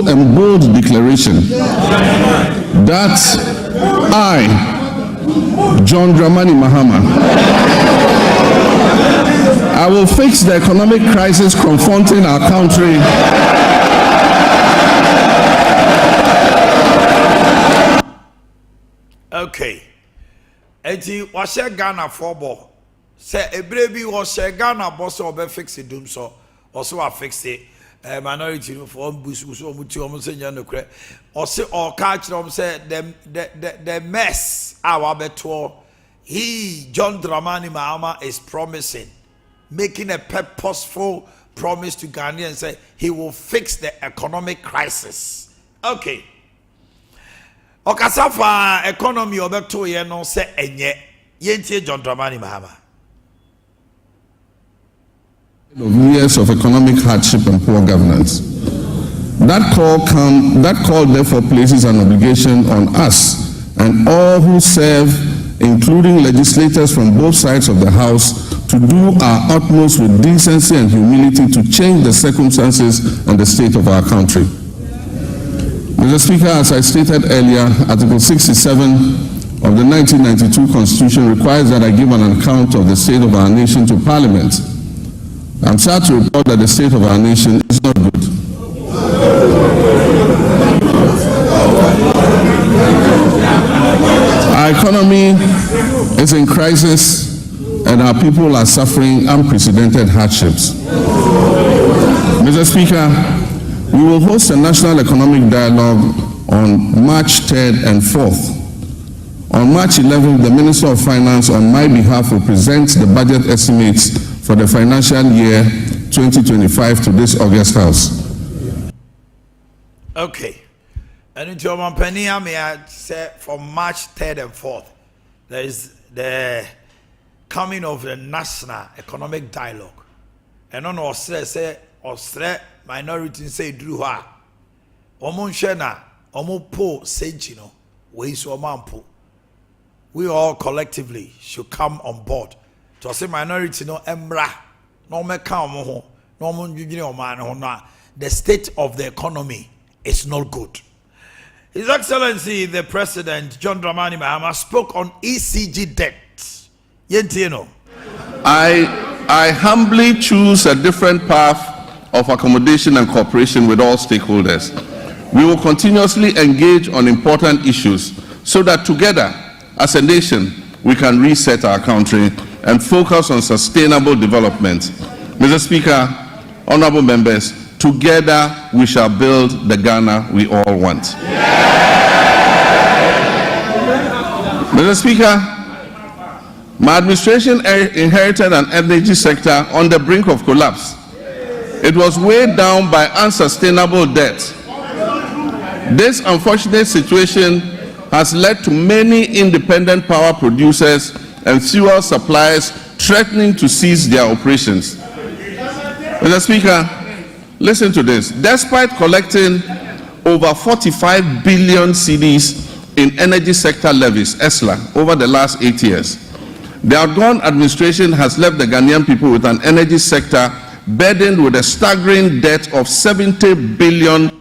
and bold declaration that I, John Dramani Mahama, I will fix the economic crisis confronting our country okay. Eti washe Ghana football. Say ebrebi washe Ghana boss obe fix it doom so also a fix it. Minority for busu so muti omo se nya no kre. Ose all catch them say the mess our beto. He John Dramani Mahama is promising, making a purposeful promise to Ghanaians, say he will fix the economic crisis. Okay. Okasafa economy obeto ye no se enye yentie John Dramani Mahama. Years of economic hardship and poor governance. That call therefore places an obligation on us and all who serve, including legislators from both sides of the House, to do our utmost with decency and humility to change the circumstances and the state of our country. Mr. Speaker, as I stated earlier, Article 67 of the 1992 Constitution requires that I give an account of the state of our nation to Parliament. I'm sad to report that the state of our nation is not good. Our economy is in crisis and our people are suffering unprecedented hardships. Mr. Speaker, we will host a national economic dialogue on March 3rd and 4th. On March 11th, the Minister of Finance on my behalf will present the budget estimates for the financial year 2025 to this August House. Okay. And into Omannhene, may I say for March 3rd and 4th, there is the coming of the national economic dialogue. And on Australia, say Australia minority say Drew Ha. Omunshena, Omupo Senchino, we so mampo. We all collectively should come on board. To say minority no embra, no meka omo, no munjini omano. The state of the economy is not good. His Excellency the President John Dramani Mahama spoke on ECG debt. Yentino. I humbly choose a different path of accommodation and cooperation with all stakeholders. We will continuously engage on important issues so that together as a nation we can reset our country and focus on sustainable development. Mr. Speaker, honorable members, together we shall build the Ghana we all want. Mr. Speaker, my administration inherited an energy sector on the brink of collapse. It was weighed down by unsustainable debt. This unfortunate situation has led to many independent power producers and fuel suppliers threatening to cease their operations. Mr. Speaker, listen to this. Despite collecting over 45 billion cedis in energy sector levies, ESLA, over the last 8 years, the outgone administration has left the Ghanaian people with an energy sector burdened with a staggering debt of 70 billion.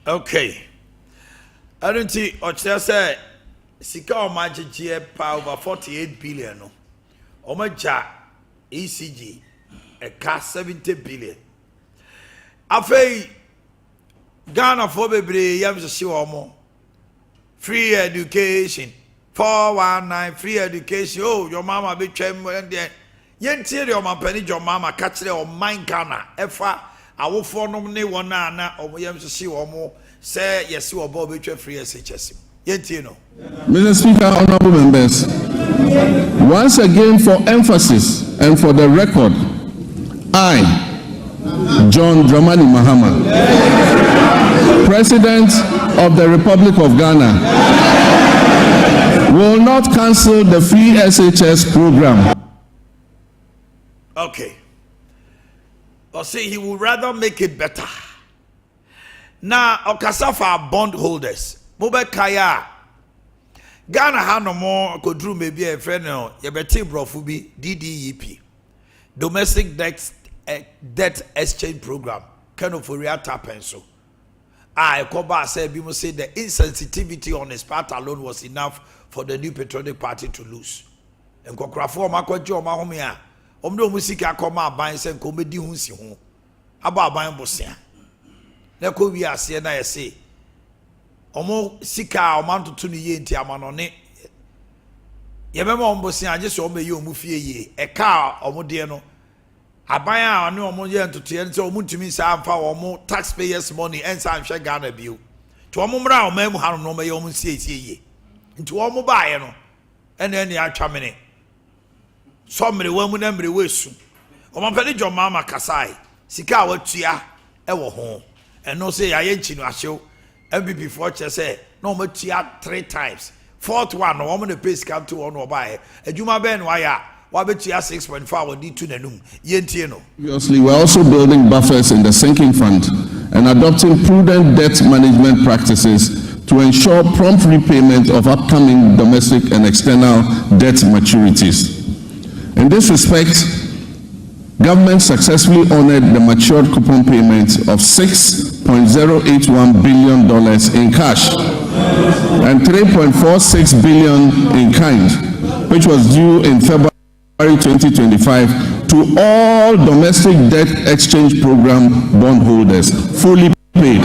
Okay. I don't see say Sika Omaji over 48 billion. Omaja ECG a cash 70 billion. Afei Ghana for bebre yam se omo. Free education. 419 free education. Oh, your mama be twem there. Yentie your mama your mama catch the on mine Ghana. Efa awofo nom ne wona na yam se omo say yes you obo be free SHS. Yentie no. Mr. Speaker, honorable members, once again for emphasis and for the record, I, John Dramani Mahama, President of the Republic of Ghana, will not cancel the free SHS program. Okay. Or say he would rather make it better. Now, Okasafa bondholders, Mobe Kaya, Ghana had no more could maybe a friend, Yabeti Brofubi, DDEP, Domestic Debt Exchange Program, kind of for real tapping so. I Koba said, we must say the insensitivity on his part alone was enough for the New Patriotic Party to lose. And Kokrafo Makwajo Mahomia, Omdo Musika Koma Bain and Comedy Hunsi, about Bain Bosia. Nako we are saying, I say, Omo Sika, Omanto Tuni Yenti Amanone. Yemema Ombosia, just Ome you Mufie, a car, Omodiano. Abaya no omo ye ntoto ente omo ntumi sa amfa omo taxpayers money ensa anhwe Ghana bio to omo mra omo mu hanom no me omo siesie nti omo baaye no ene atwamene so mre wamu na mre wesu omo pede jomama kasai sika watua e wo ho eno se ya ye nchi no ahyew MPP for che se no omo tua 3 times fourth one no omo na pay sika to ono baaye adwuma ben waya. Obviously, we're also building buffers in the sinking fund and adopting prudent debt management practices to ensure prompt repayment of upcoming domestic and external debt maturities. In this respect, government successfully honored the matured coupon payment of $6.081 billion in cash and $3.46 billion in kind, which was due in February 2025 to all domestic debt exchange program bondholders, fully paid.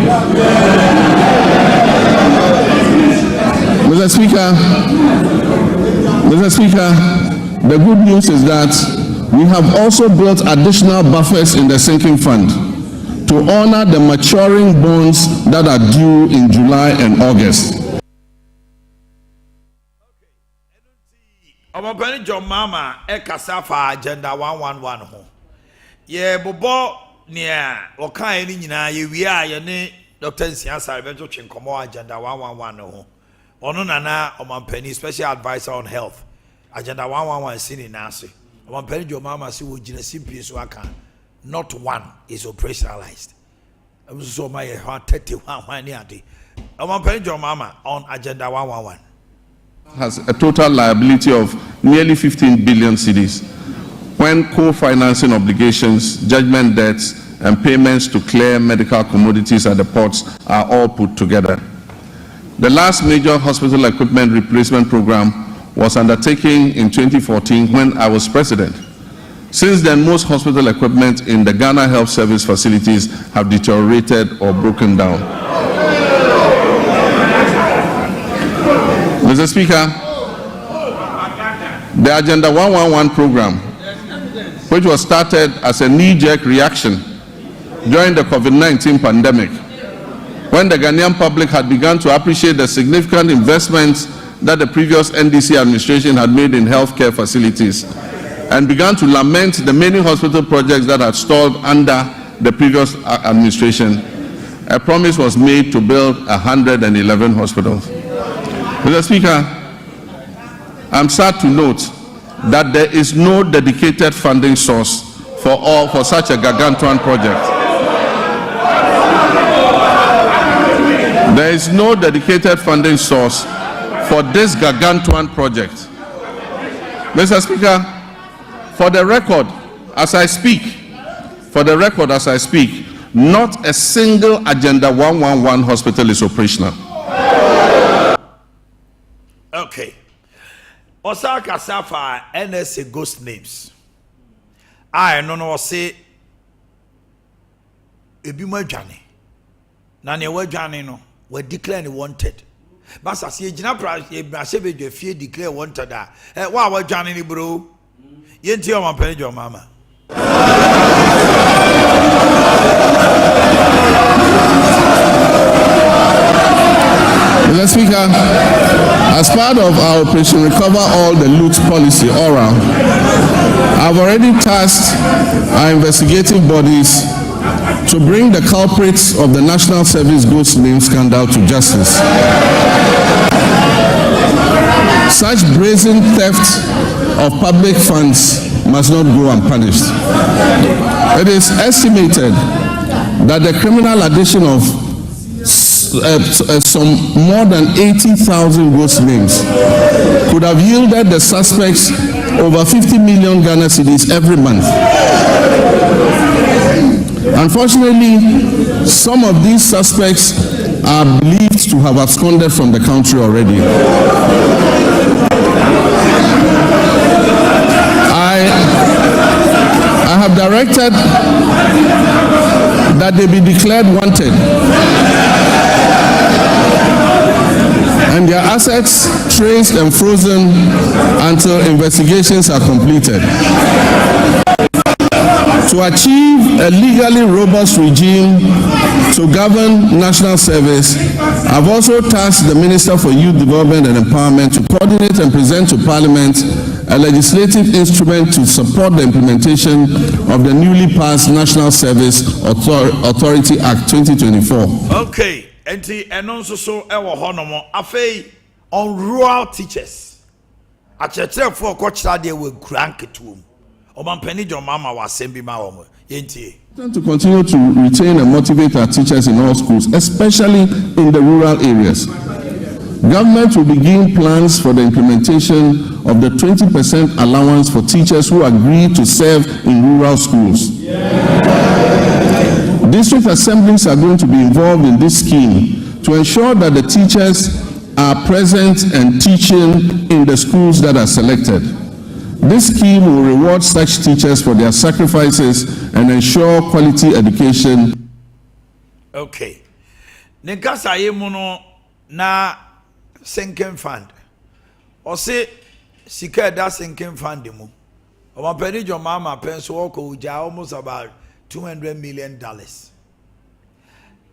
Mr. Speaker, the good news is that we have also built additional buffers in the sinking fund to honor the maturing bonds that are due in July and August. Omapani John Mama Kasafa Agenda 111 ho. Ye bobo nia okan ni nyina ye wia ye ne Dr. Nsiasa Beto Chinkomo Agenda 111 ho. Ono nana Omampani Special Advisor on Health. Agenda 111 sini nase. Omampani John Mama si wo gina simply so aka not one is operationalized. So my 31 ni ade. Omampani John Mama on Agenda 111 has a total liability of nearly 15 billion cedis when co-financing obligations, judgment debts, and payments to clear medical commodities at the ports are all put together. The last major hospital equipment replacement program was undertaken in 2014 when I was president. Since then, most hospital equipment in the Ghana Health Service facilities have deteriorated or broken down. Mr. Speaker, the Agenda 111 program, which was started as a knee-jerk reaction during the COVID-19 pandemic, when the Ghanaian public had begun to appreciate the significant investments that the previous NDC administration had made in healthcare facilities, and began to lament the many hospital projects that had stalled under the previous administration, a promise was made to build 111 hospitals. Mr. Speaker, I'm sad to note that there is no dedicated funding source for such a gargantuan project. There is no dedicated funding source for this gargantuan project. Mr. Speaker, for the record, as I speak, not a single Agenda 111 hospital is operational. Okay. Osaka Safa NSA ghost names. I no say Ebima Johnny. Nani we Johnny no we declare wanted. But as ye jina pra ye brasebe de fie declare wanted da. Wa we Johnny ni bro. Ye nti o man your mama. Mr. Speaker, as part of our Operation Recover All the Loot policy, ORA, I've already tasked our investigative bodies to bring the culprits of the National Service Ghost Name scandal to justice. Such brazen theft of public funds must not go unpunished. It is estimated that the criminal addition of some more than 80,000 ghost names could have yielded the suspects over 50 million Ghana cedis every month. Unfortunately, some of these suspects are believed to have absconded from the country already. I have directed that they be declared wanted and their assets traced and frozen until investigations are completed. To achieve a legally robust regime to govern national service, I've also tasked the Minister for Youth Development and Empowerment to coordinate and present to Parliament a legislative instrument to support the implementation of the newly passed National Service Authority Act 2024. Okay, and also so on rural teachers. I check for coach that they will crank it to them. Omannhene Mama was sending my home. To continue to retain and motivate our teachers in all schools, especially in the rural areas. Government will begin plans for the implementation of the 20% allowance for teachers who agree to serve in rural schools. District assemblies are going to be involved in this scheme to ensure that the teachers are present and teaching in the schools that are selected. This scheme will reward such teachers for their sacrifices and ensure quality education. Okay. Nekasa yemuno na sinking fund. Or say sika da sinking fund mu. Omannhene Mama penso oko uja almost about $200 million.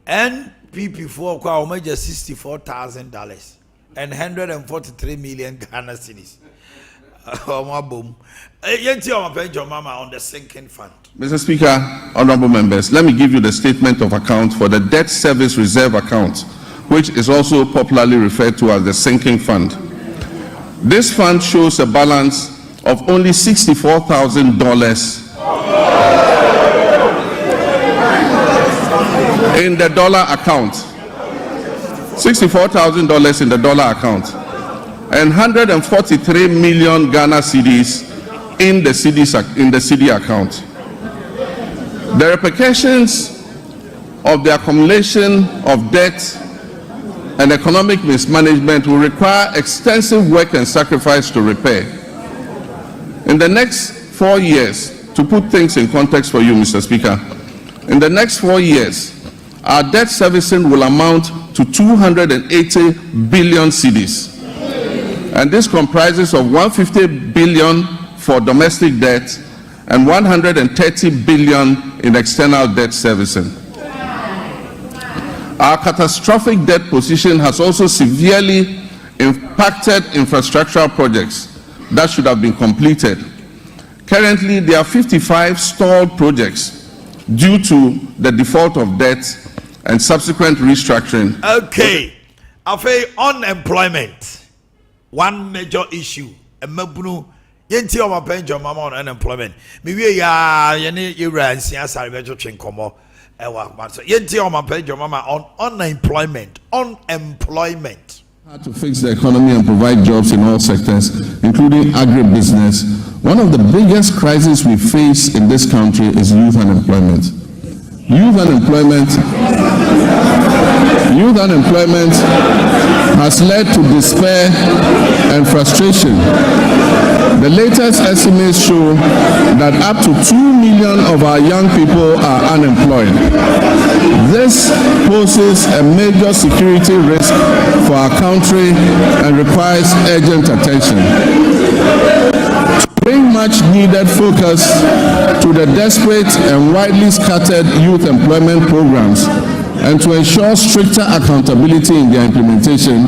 NPP for kwa omeja $64,000 and 143 million Ghana cedis. On the sinking fund. Mr. Speaker, honorable members, let me give you the statement of account for the debt service reserve account, which is also popularly referred to as the sinking fund. This fund shows a balance of only $64,000 in the dollar account. $64,000 in the dollar account. And 143 million Ghana cedis in the CD account. The repercussions of the accumulation of debt and economic mismanagement will require extensive work and sacrifice to repair. In the next 4 years, to put things in context for you, Mr. Speaker, in the next 4 years, our debt servicing will amount to 280 billion cedis. And this comprises of 150 billion for domestic debt and 130 billion in external debt servicing. Our catastrophic debt position has also severely impacted infrastructural projects that should have been completed. Currently, there are 55 stalled projects due to the default of debt and subsequent restructuring. Okay, unemployment. One major issue. Omannhene Mama on unemployment. Maybe ya yene yura nsia sare bejo twenkomo ewa so Omannhene Mama on unemployment. To fix the economy and provide jobs in all sectors, including agribusiness. One of the biggest crises we face in this country is youth unemployment. Youth unemployment has led to despair and frustration. The latest estimates show that up to 2 million of our young people are unemployed. This poses a major security risk for our country and requires urgent attention. Bring much needed focus to the desperate and widely scattered youth employment programs and to ensure stricter accountability in their implementation,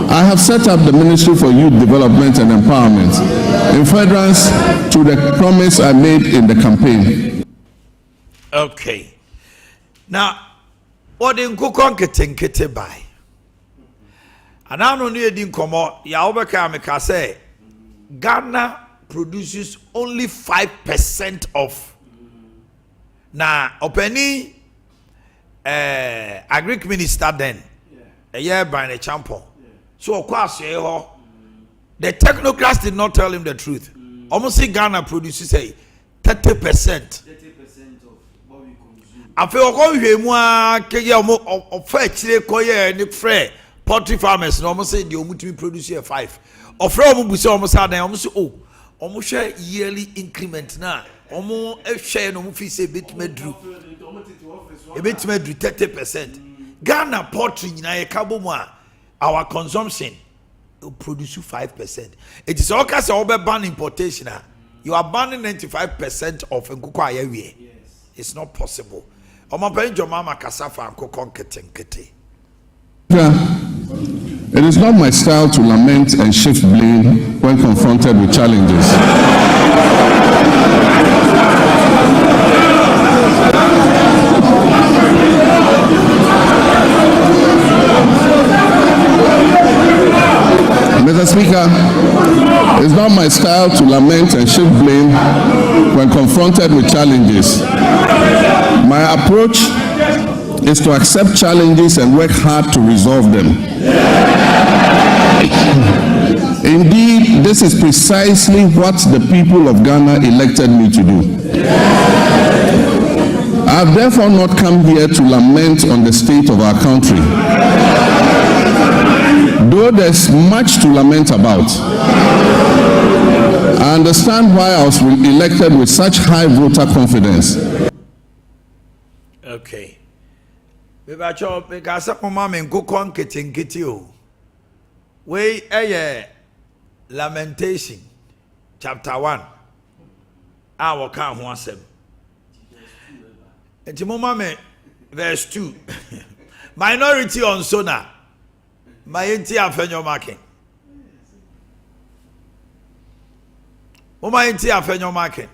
I have set up the Ministry for Youth Development and Empowerment in furtherance to the promise I made in the campaign. Okay. Now, what in Kukon Kete by? And I don't need in Komo, Yaobeka Meka say, Ghana produces only 5% of. Now, Omannhene Agric Minister then, a year by the champion. So, of course, the technocrats did not tell him the truth. Almost Ghana produces 30% of what we consume. Afe okon hwemu a keye ofa chire koye ni frɛ poultry farmers no say the omutimi produce here 5. Ofra omu bu say omu sa dan omu say oh omu hwɛ yearly increment na omu ehwɛ no omu fi say betmedru 30%. Ghana poultry nyina ye kabo mu a our consumption will produce 5%. It is all case obe ban importation. You are banning 95% of nkuko ayewie. It's not possible. Omapeni jomama kasafa nkuko nkete. It is not my style to lament and shift blame when confronted with challenges. Mr. Speaker, it's not my style to lament and shift blame when confronted with challenges. My approach is to accept challenges and work hard to resolve them. Indeed, this is precisely what the people of Ghana elected me to do. I have therefore not come here to lament on the state of our country. Though there's much to lament about, I understand why I was elected with such high voter confidence. Okay. Bebacho, because mama menko nkete o. We lamentation chapter 1. Our kan ho asem. Enti mama me verse 2. Minority on sona. My enti afenyo marking. Mama enti afenyo marking.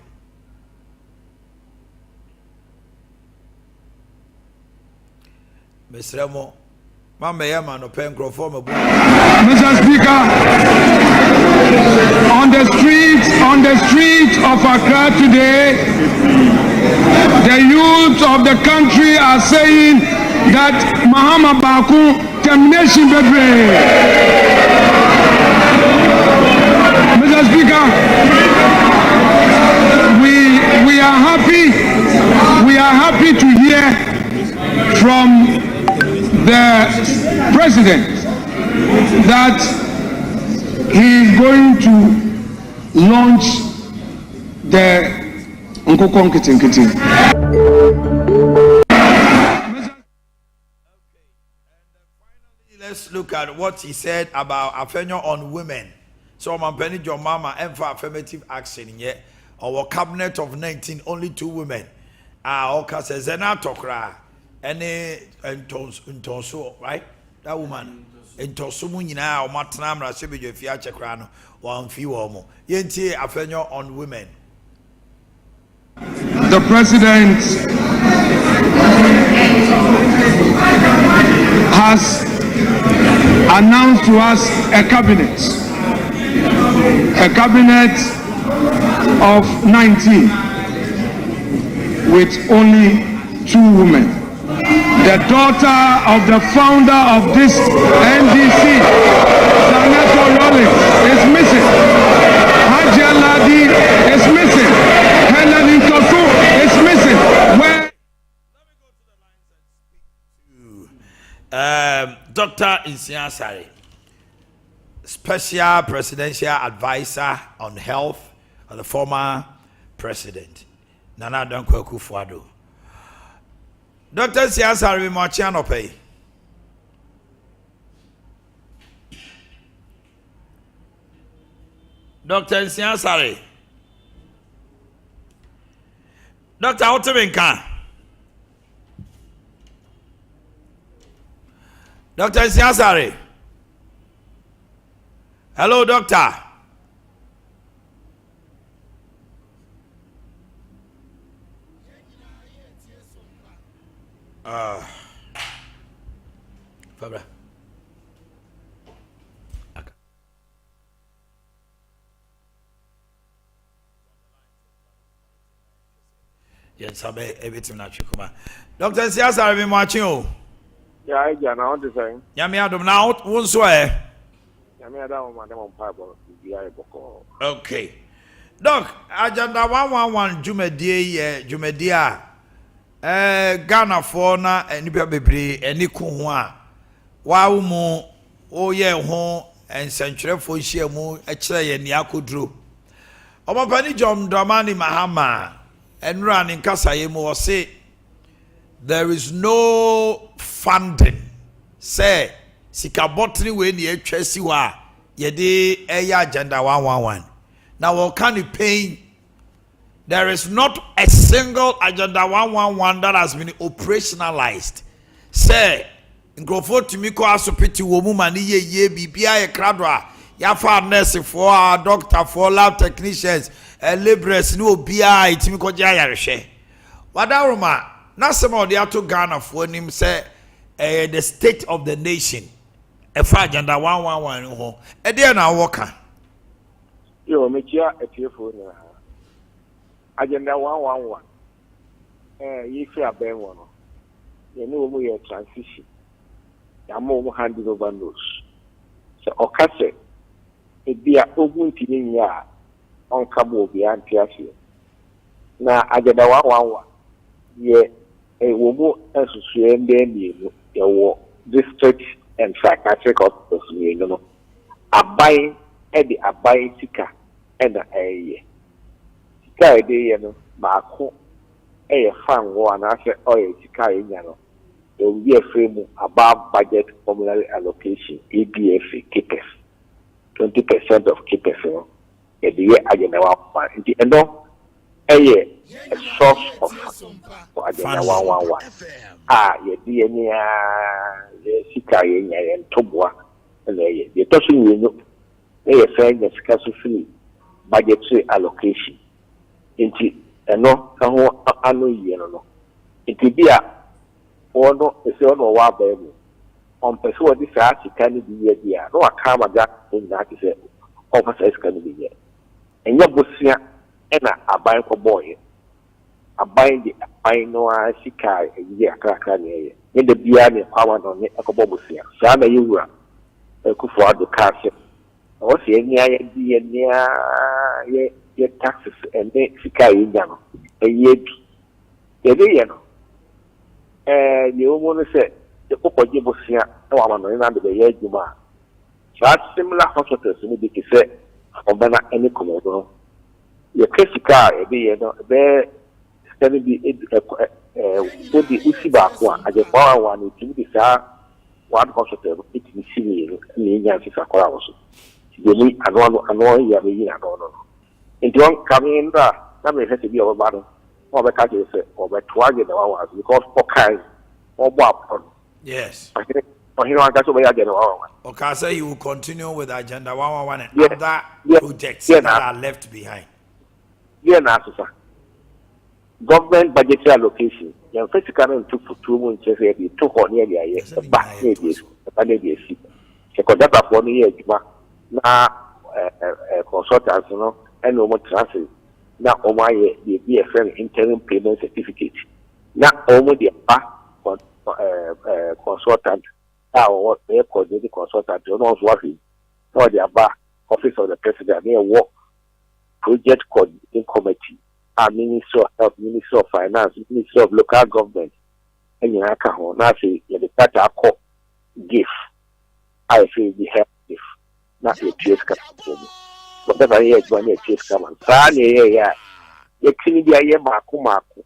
Mr. Mama Yama no pen for me. Mr. Speaker, on the streets of Accra today, the youth of the country are saying that Mahama Baku termination bebre. Mr. Speaker, we are happy to hear from the president that he is going to launch the Nkokon Kitinkiti. Let's look at what he said about Afenyo on women. So Mampeni John Mama and for affirmative action yet. Our cabinet of 19, only 2 women. Oka says Zena Tokra. Any Ntonso, right? That woman. Ntonso Munina or Matnamra Sibijo Fiacha Crano or Amphiomo. Yenti Afenyo on women. The president has announced to us a cabinet of 19 with only 2 women. The daughter of the founder of this NDC, Senator Rollins, is missing. Hajia Ladi is missing. Helen Ntosu is missing. Where? Dr. Isian Sari, Special Presidential Advisor on Health of the former President, Nana Dankwa Akufo-Addo. Dr. Isian Sari, Mochiano Pay. Dr. Isian Sari. Dr. Otebenka. Dr. Isian Sari. Hello, doctor. Fabra. Yes, I be everything na chukuma. Dr. Isian Sari, me watching you. Yeah, I get now the same. Yami Adam now, won't swear. Yami Adam, Madam on Pablo, Okay. Doc, agenda 111 Jumedia, Ghana for na nipa bebre eni ko ho a wa wo mu o ye ho ensentwerefo hia mu e kire ye ni akoduro Omapani John Dramani Mahama enra ni nkasa ye mu o say there is no funding say sika botany we ni atwa si wa ye de eya agenda 111 now we can paying. There is not a single agenda 111 that has been operationalized. Say, nkrofo timi ko asopiti wo mu mani ye bibia ye kradwa ya fa nurse for doctor for lab technicians laborers no obia timi ko ja yarehwe. Wadaroma na sema de ato Ghana for nim say the state of the nation e fa agenda 111 ho. E de na woka. Yo mechia etiefo na agenda 111 yifi abenwo no ye no mu ye transition ya mo hand over those so okase ebia ogun tini ya onka bo obi antiasie na agenda 111 ye wo mu asusue ndemienu ye wo district and psychiatric hospitals ni no abai edi abai sika ena eye sika ede ye no baako eye fan wo anase oye sika enya no there will be a frame above budget formulary allocation ABF KPS 20% of KPS no e de ye agenda 111 nti endo eye a source of for agenda 111 ye de ye ni ye sika enya ye ntoboa na ye to so nyenu eye fa enya sika so free budgetary allocation nti eno ka ho anu ye no nti bia ono ese ono wa babu on peso odi sa sika ni biye bia no aka maga na ati se officer sika ni biye enya bosia ena aban ko boy aban di aban no a sika ye akaka ni ye ne de bia ni kwawa no ne akobo bosia sa na yewura ekufo ado ka se o se enya ye di enya ye taxes ene sika ye nya no eye bi ye de ye no ye wo no se the pokoje bosia e wa no na de ye adwuma so similar hospitals ni bi ke se obana ene komodo no ye kesika e bi ye no be steady bi odi usiba kwa aje kwa wa ni ti bi sa one hospital it ni sini ni nya sisa kwa wo so ye ni ano ya be yi ano no nti on coming na me se bi o ba no o be ka je se o be toage the one because okay yes. Okay, so you will continue with agenda 111 and other projects that are left behind. Yeah, sir. Government budgetary allocation. The physical took for 2 months. They took on nearly a year. Back years. Because that for me, now consultants, and no more transfer. Now, my the BFM interim payment certificate. Now, almost the consultant or coordinating consultant you know working or the office of the president near work project coordinating committee Ministry of Health, Ministry of Finance, Ministry of Local Government and you now say the data call gift I say the health gift not the chase but that I one year chase come on yeah you can be a mark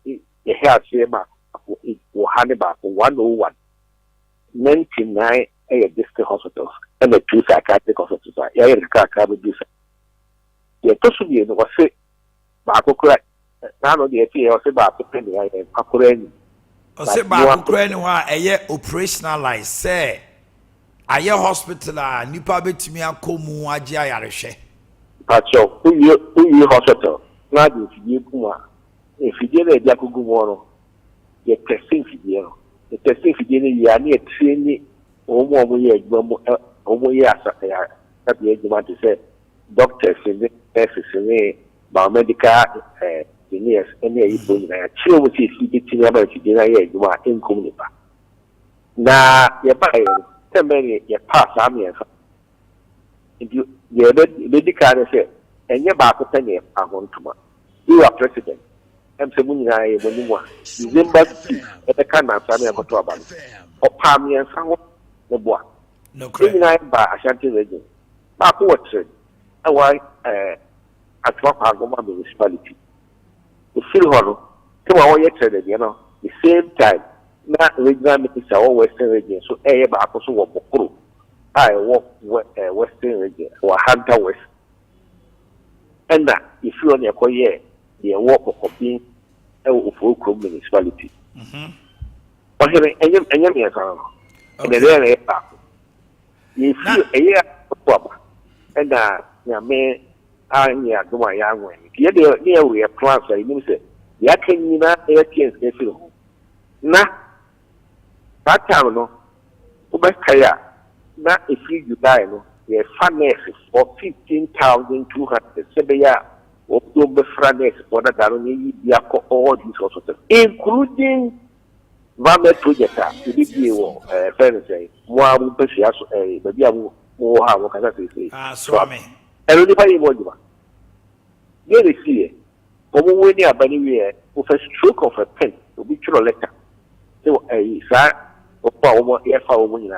the health mark Hannibal 101 99 district hospitals and the 2 psychiatric hospitals. Yeah, the person was say, Bakukra, none of the APA or say Bakukra, Akureni. Or say Bakukra, a year operationalized, say, a year hospital, Nipa Betimia Komu, Ajia Yareshe. But who you hospital? Not if you Kuma. If you did a Jakugumono. The testing video. The testing video you are near training almost to say doctors in the nurses in biomedical engineers and the chill with his dinner you are in community. Now, you buy 10 million, you pass army. If you medical say, and you're about to 10 years, I want to you are president. I'm saying, December 5th, at the Canada, Sammy Kotoban, or Palmy and San the boy. No credit. By Ashanti region. Back watching, a white at Wapagoma municipality. The Phil Hollow, 2 hours yesterday, the same time, not regional minister or Western region, so a back also walk. I walk Western region or Hunter West. And that if you on your career, the walk of being a full municipality. But here, and the there if you a year and your man are near do my young one. Here we are plans, I mean, say, Yakin, air chains, they feel. Nah, that time, no, Ubekaya, not if you die, no. The finance for 15,200 Sebeya October finance for the Daroni Yako all these sorts of things, including Vame Projecta, the BPO, fairness, Moabu Pesias, a Babiamu, Moha, what can I say? Ah, Swami. And anybody was here they see when you are anywhere with a stroke of a pen, to be true letter. So a sir, or power, air for women,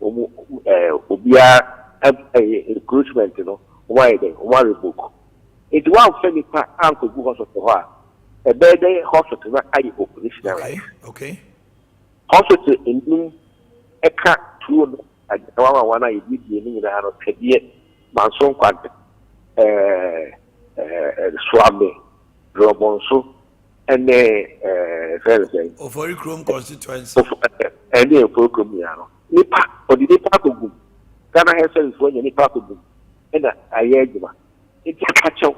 Obia. Recruitment, why they one book. It was funny uncle who hospital. A bed hospital, I opposition. Okay. Hospital in a cat two at one I did the out of Kedia, Manson Quant, Swami, Robonso, and Thursday. Of very Chrome constituency. And the Pocomiano. Nipa, or the Nipa. Ghana has said when you need to and I hear you. It's a catch up.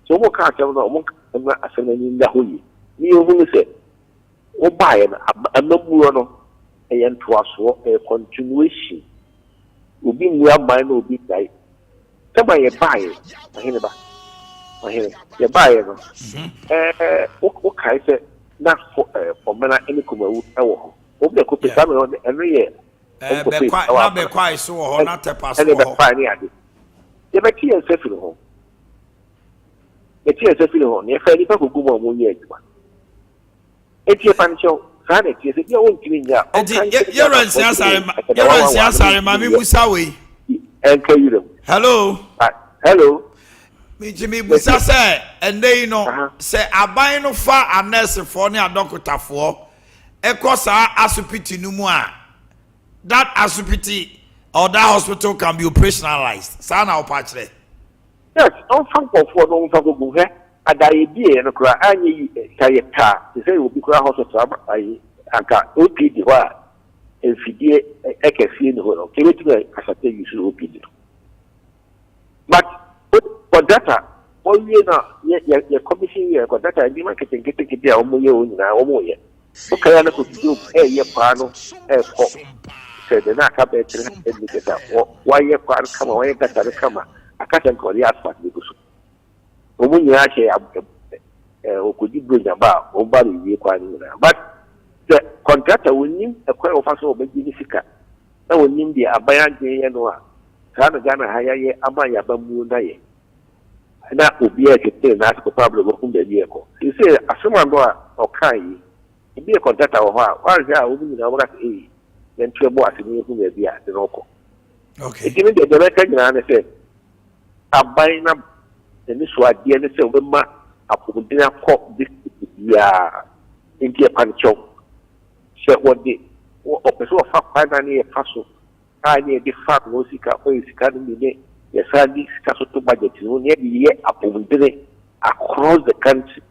So, what can't tell no one in the holy. You say, oh, buy a no and to us for a continuation. Will be near mine will be like somebody buy it. You buy it. What can I say? Not for men any come out. Over the copy every year. Be quiet, so not a pass. And the fine idea. The material settle home. The tears settle home. If any people go on 1 year, it's your pancho, sanity, is your own clean. You're on Siasari, Mammy Musawi. And tell you them. Hello. Hello. Me Jimmy Musa say, and they know, say, I buy no far a nurse for near Doctor for. Ekosa asupiti numua. That asupiti or that hospital can be operationalized. Sana opachre. Yes, don't think of what don't go here. At the idea and cry, I need a car. They say will be cry hospital. I got OPD. If you get a can in the whole, can you as I tell you should OPD. But for data, all you know, your commission here, for data, you might get it there almost year. Okay, I could do a year panel, a pop. Said the Naka better why you can't come away, got a come. I can't call the asphalt because when you actually could you bring about or body requiring that. But the contractor will need a quite of us over Guinica. That will need the Abayan Janoa. Kana Gana Haya Amaya Bamu Day. And that would be a thing that's the problem of the vehicle. You say, as someone go or Kai, be a contractor of her, why is there woman in our age? Then two more as you who may be at the local. Okay. Given the director, and I said, I'm buying up the new swag, the NSA woman, I put dinner court this year into a pancho. So what the officer of finally a castle, I need the fact was he can't always carry me. Yes, I need castle to budget near the year upon dinner across the country.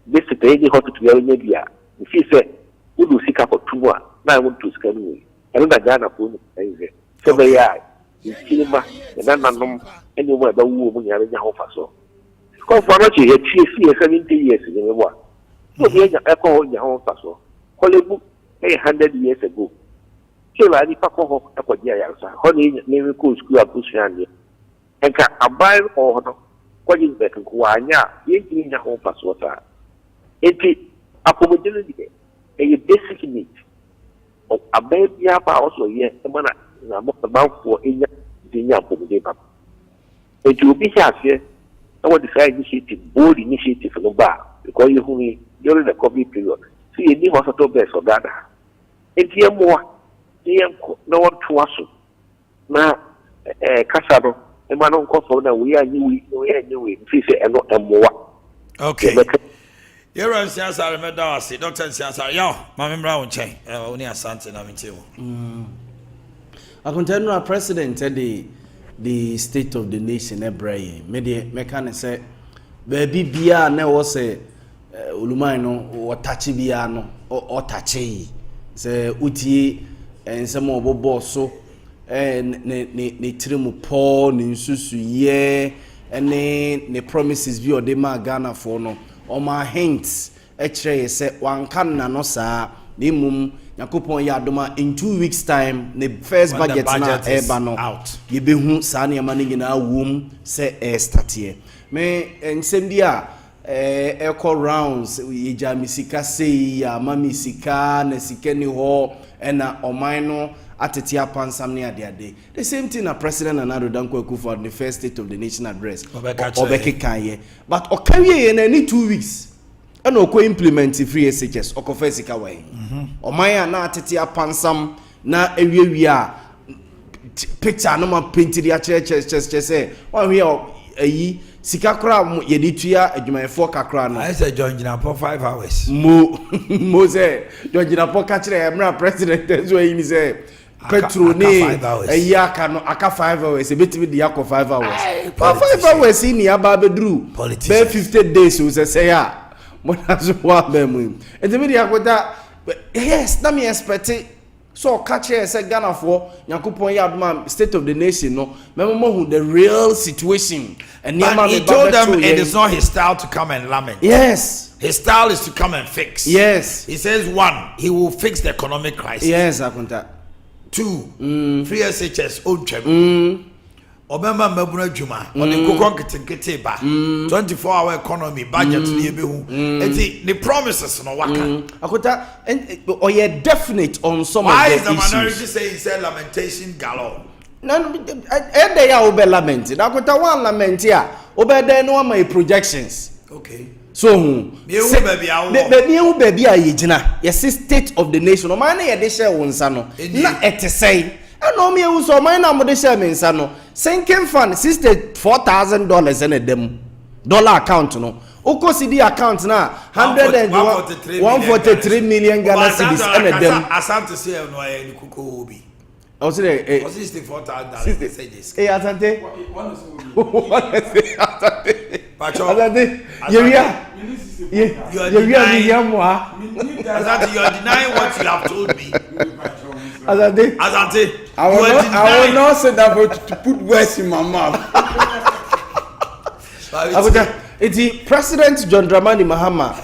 This is the only hospital to be area. If he said, we will seek up for 2 more. Now I want to scan away. Another Ghana phone is there. So they are in cinema and then anywhere the woman you have in your office. So, because for not you, 70 years in the war. So, here's an alcohol in your home. So, Hollywood 800 years ago. So, I need to call up a year. Honey, never could school up Bushani. And can I buy or what is better? Why, yeah, you in your home pass water. It's a probability, a basic need. A baby also, yes, the man about for in the Yapo. It will be here. I want to say initiative, bold initiative for the bar. because you who during the COVID period. See, you need hospital beds for Ghana. And here more, no one to us. Now, Casado, a man on call that we are new, and not more. Okay. You're on Siasa, I remember Dr. Siasa, yo, Mamma Brown chain, only a son, and I'm in I contend our president the state of the nation ebraye media mechanic say baby bia na wo say ulumai no o tachi bia no o tachi say utie ensem obobo so ne trimu po ne nsusu ye ne promises bi o de ma Ghana for no o ma hints e kire say wanka na no saa ne mum Yakupon Yadoma in 2 weeks' time, the first budget na ebano out. You be who Sani Manning in our womb say statier. Me and Sendia echo rounds, we jamisika say, Mammy Sika, Nesikeni Ho, and Omannhene Atetia Pansamnia the day. The same thing a president and Ado Danko for the first state of the nation address. Obeke Kanye. But Okaye in any 2 weeks. And oko implement free SHS oko fesika way omaya na atete apansam na ewiewia picture no ma painted ya che say one we ayi sika kra ye di tua adwumayefo kakra no I say John Jinapo 5 hours mo say John Jinapo ka kire emra president so yi say petro ne ayi aka no aka 5 hours e betimi di akọ 5 hours 5 hours ni aba bedru be 50 days we say ya Monazo wa bemu. And the media kweta yes, na me expect so catch here say Ghana for Yakupon Yadman state of the nation no. Memo who the real situation and he told them it is not his style to come and lament. Yes. His style is to come and fix. Yes. He says 1, he will fix the economic crisis. Yes, Akunta. 2, free SHS old Obama Mabuna Juma on the Kokon Kete ba 24-hour economy budget the promises no waka Akota and or you definite on some why of the is the minority issues. saying say lamentation galore No they are obe lamenting. Akota one lament here obe there no my projections. Okay. So baby a yigina yes state of the nation Omannhene ye de share wonsa no na etesei no me use Omannhene mo de share mensa no sinking fund $64,000 in a dem dollar account no oko CD account na 143 million Ghana cedis in a dem asante say no e kuko obi I say $64,000 say this asante Asante you are denying what you have told me Asante I will not say that to put words in my mouth. It's President John Dramani Mahama.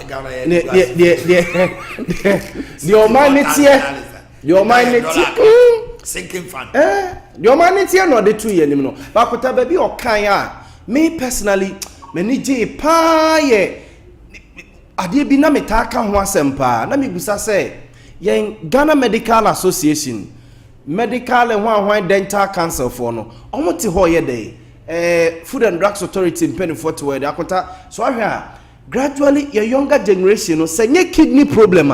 The Omannhene sinking fund. The Omannhene no the 2 year no. But kota baby okanya. Me personally, me ni je pa ye. Ade bi na metaka ho asempa. Na me busa say, yen Ghana Medical Association. Medical and one dental cancer for no. Omote ho ye dey. Food and Drugs Authority in Pennyfort where they akota. So gradually your younger generation no say kidney problem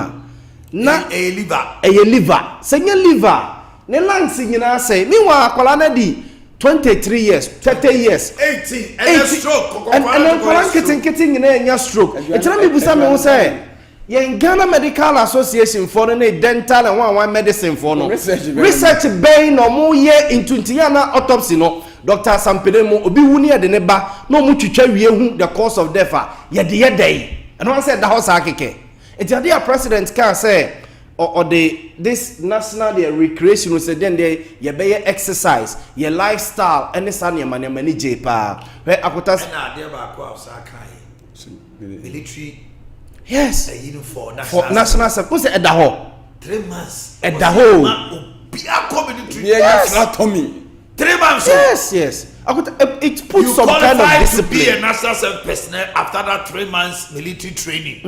na a liver. Say liver. Ne lungs nyina say meanwhile akola na di 23 years, 30 years, 80 and stroke. And akola kitten nyina stroke. E tell me busa me say yen Ghana Medical Association for no dental and one medicine for no research bay no mo ye into ntiana autopsy no Dr. Sampedemo obi wuni de ne ba no mo twitwa wie hu the cause of death ye de day and one said the house akeke it Adea president can say or this national recreation was then they ye be exercise your lifestyle and this an man manage pa where akota na Adea ba kwa osaka military. Yes. For national service at the hall. 3 months. At the hole. Yes. 3 months. Yes. It puts some kind of discipline. You to be a national service personnel after that 3 months military training.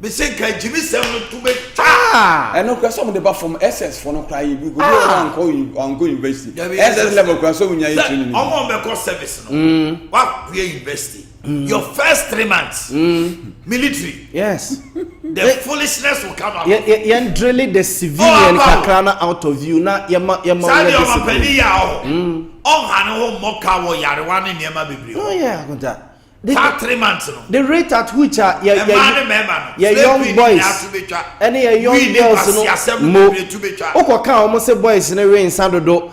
Me say can Jimmy Seven to be and no question the back from SS for no cry you go go university. SS level question when you training. I'm on because service no. What we university. Your first 3 months, military. Yes. The foolishness will come out. You drill the civilian kakrana out of you. Na yama. Oh yeah, that 3 months. The rate at which your young boys and your young girls no almost say boys in a rain sandodo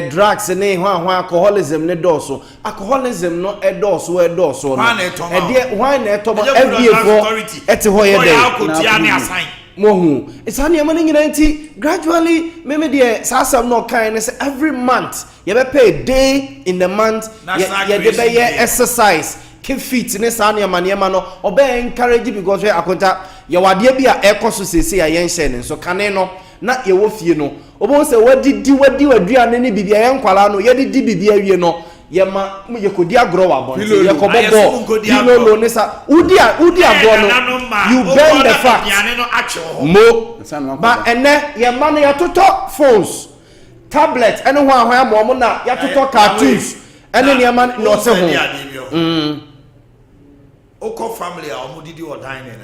drugs and alcoholism ne doso alcoholism no a doso a doso wine every mohu it's honey money 90 gradually maybe the sasam no kind every month you pay a day in the month you exercise keep fit ne sa na maniema no obe encourage because we akonta ye wade bia ekoso sese ya yen hye ne so kane no na ye wo fie no obo se wadi waduane ne bibia yen kwala no ye di bibia wie no ye ma ye kodi agro wa bon ye ko bobo pilolo ne sa udi agro no you bend the fact mo ba ene ye ma no ya toto phones tablet ene ho ahwa mo na ya toto cartoons ene ne ma no se ho Oko family are omudidi or dining.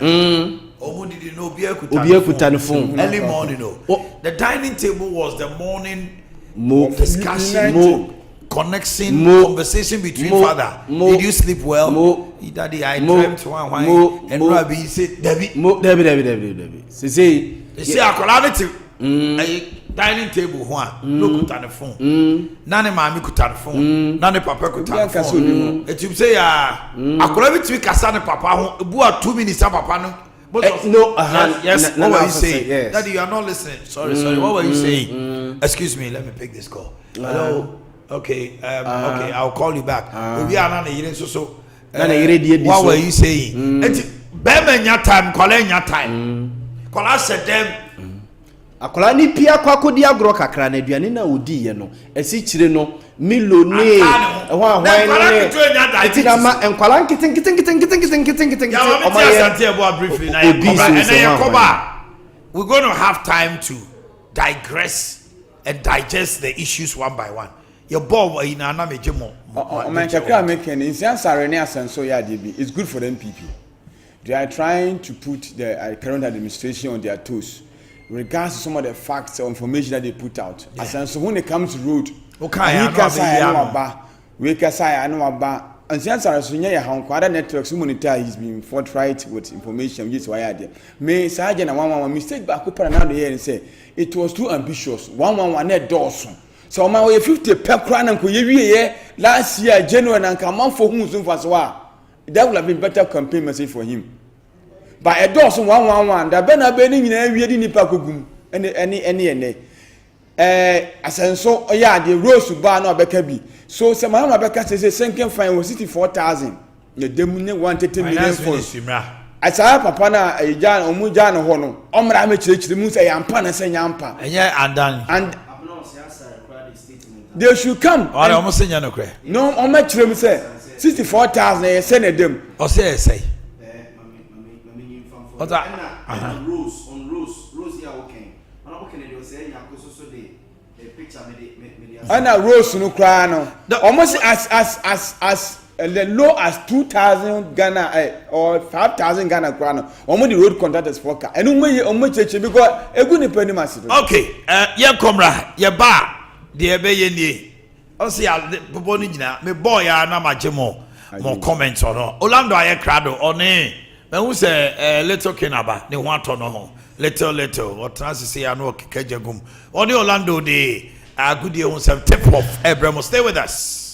Omudidi no obi ekuta no phone. Early morning no. The dining table was the morning discussion, connection, conversation between father. Did you sleep well? Daddy, I dreamt one and Rabbi said Debbie. Debbie. Say akolade dining table no kuta the phone. Nane mami kuta the phone. Nane papa kuta the phone. Et you say akolade to kasa ne papa ho ebu 2 minutes papa no. No, yes. What were you saying? Yes. Daddy, you are not listening. Sorry. What were you saying? Excuse me. Let me pick this call. Hello. Okay. Okay. I'll call you back. We are not hearing so. What were you saying? Bema nya time. Call nya time. Call us said them. Akola ni pia kwa kodi agro kakra na aduane na odi ye no esi kire no milone ehwa no eti na ma enkwala nkiten briefly na we're going to have time to digress and digest the issues one by one. Your boy in na mejemo Omannhene making insiansare ne asenso ya debi. It's good for them people. They are trying to put the current administration on their toes. Regards to some of the facts or information that they put out. And so when it comes to road, we can say I know about and since I was near other networks, he's been forthright with information. Yes, why are there? May Sergeant one mistake back up another year and say it was too ambitious. One net Dawson. So my way 50 per crown and could last year, January and come on for whom soon for that would have been better campaign message for him. By a dozen 111, the Bena Benning in every Nipakugum, any Asenso, yeah, the rose to bar no Bekabi. So some Becca says a sinking fine was 64,000. The demon wanted 10 million for I saw Papana, a Jan or Mujan or Hono, Omra Church, the Musa Yampana say Yampa. And done. And they should come. I almost say no, on my trim say 64,000, I send them. Or say. What's that? Rose here okay. I'm okay. They say you have so the picture and a rose no cry no. Almost as low as 2,000 Ghana or 5,000 Ghana crown. Almost the road contractors for car. And on church because a good penny massive. Okay, yeah, comrade, yeah, bar, dear Bayen. I'll see how the me boy, I'm not more comments on Orlando. I crado on Then who say little kinaba they want to know little or trans say I know kejagum. Only Orlando de good year on some tip off. Abraham, stay with us.